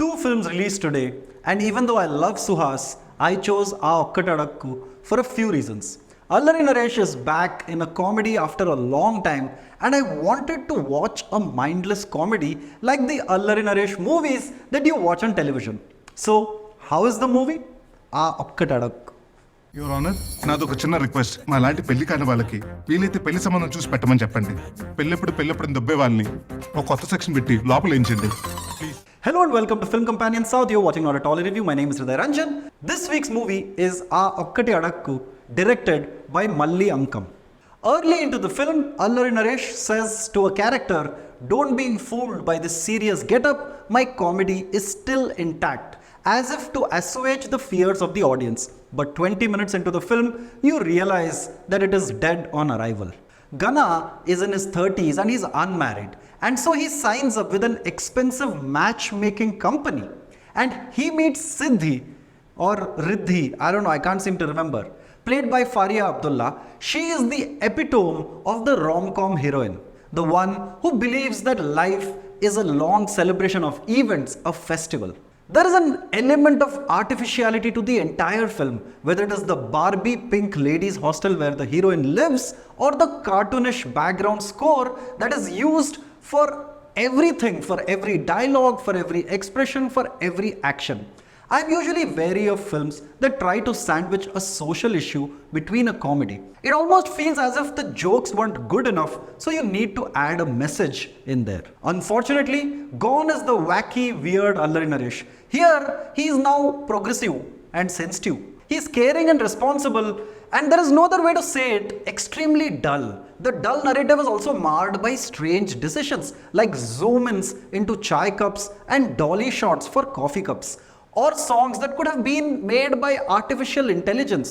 Two films released today, and even though I love Suhas, I chose Aa Okkati Adakku for a few reasons. Allari Naresh is back in a comedy after a long time, and I wanted to watch a mindless comedy like the Allari Naresh movies that you watch on television. So, how is the movie? Aa Okkati Adakku. Your honour, నాది ఒక చిన్న request. మా లాంటి పెళ్లి కాని వాళ్ళకి వీలైతే పెళ్లి సంబంధం చూసి పెట్టమని చెప్పండి. పెళ్ళెప్పుడు దొబ్బే వాళ్ళని ఒక కొత్త సెక్షన్ పెట్టి లోపల ఏంచండి please. Hello and welcome to Film Companion South. You're watching NotATollyReview. My name is Hriday Ranjan. This week's movie is Aa Okkati Adakku, directed by Malli Ankam. Early into the film, Allari Naresh says to a character, "Don't be fooled by this serious getup. My comedy is still intact," as if to assuage the fears of the audience. But 20 minutes into the film, you realize that it is dead on arrival. Gunna is in his 30s and he's unmarried, and so he signs up with an expensive matchmaking company. And he meets Siddhi or Riddhi, I don't know, I can't seem to remember, played by Faria Abdullah. She is the epitome of the rom-com heroine, the one who believes that life is a long celebration of events, a festival. There is an element of artificiality to the entire film, whether it is the Barbie pink ladies hostel where the heroine lives or the cartoonish background score that is used for everything, for every dialogue, for every expression, for every action. I'm usually wary of films that try to sandwich a social issue between a comedy. It almost feels as if the jokes weren't good enough, so you need to add a message in there. Unfortunately, gone is the wacky, weird Allari Naresh. Here, he is now progressive and sensitive. He is caring and responsible, and there is no other way to say it, extremely dull. The dull narrative is also marred by strange decisions like zoom-ins into chai cups and dolly shots for coffee cups, or songs that could have been made by artificial intelligence,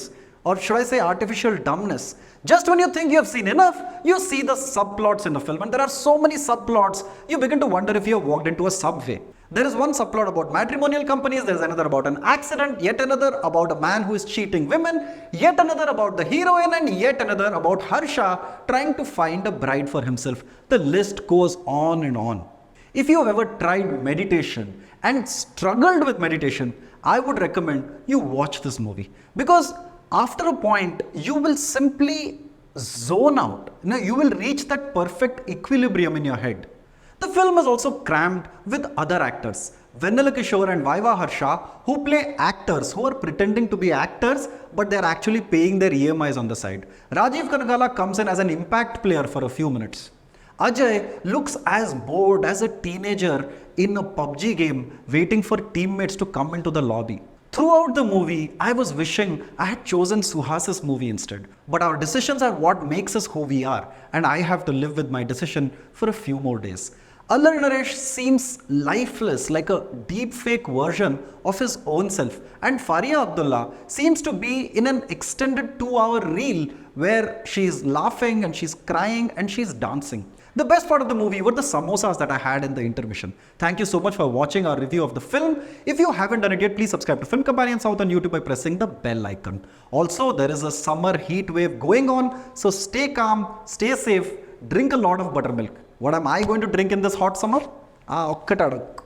or should I say artificial dumbness. Just when you think you have seen enough, you see the subplots in the film, and there are so many subplots, you begin to wonder if you have walked into a subway. There is one subplot about matrimonial companies, there is another about an accident, yet another about a man who is cheating women, yet another about the heroine, and yet another about Harsha trying to find a bride for himself. The list goes on and on. If you have ever tried meditation and struggled with meditation, I would recommend you watch this movie, because after a point you will simply zone out. You will reach that perfect equilibrium in your head. The film is also crammed with other actors, Vennela, Kishore and Harsha, who play actors who are pretending to be actors, but they are actually paying their EMIs on the side. Rajiv comes in as an impact player for a few minutes. Ajay looks as bored as a teenager in a PUBG game waiting for teammates to come into the lobby. Throughout the movie, I was wishing I had chosen Suhas's movie instead. But our decisions are what makes us who we are, and I have to live with my decision for a few more days. Allari Naresh seems lifeless, like a deep-fake version of his own self, and Faria Abdullah seems to be in an extended 2-hour reel where she's laughing and she's crying and she's dancing. The best part of the movie were the samosas that I had in the intermission. Thank you so much for watching our review of the film. If you haven't done it yet, please subscribe to Film Companion South on YouTube by pressing the bell icon. Also, there is a summer heat wave going on, so stay calm, stay safe, drink a lot of buttermilk. What am I going to drink in this hot summer? Aa Okkati Adakku.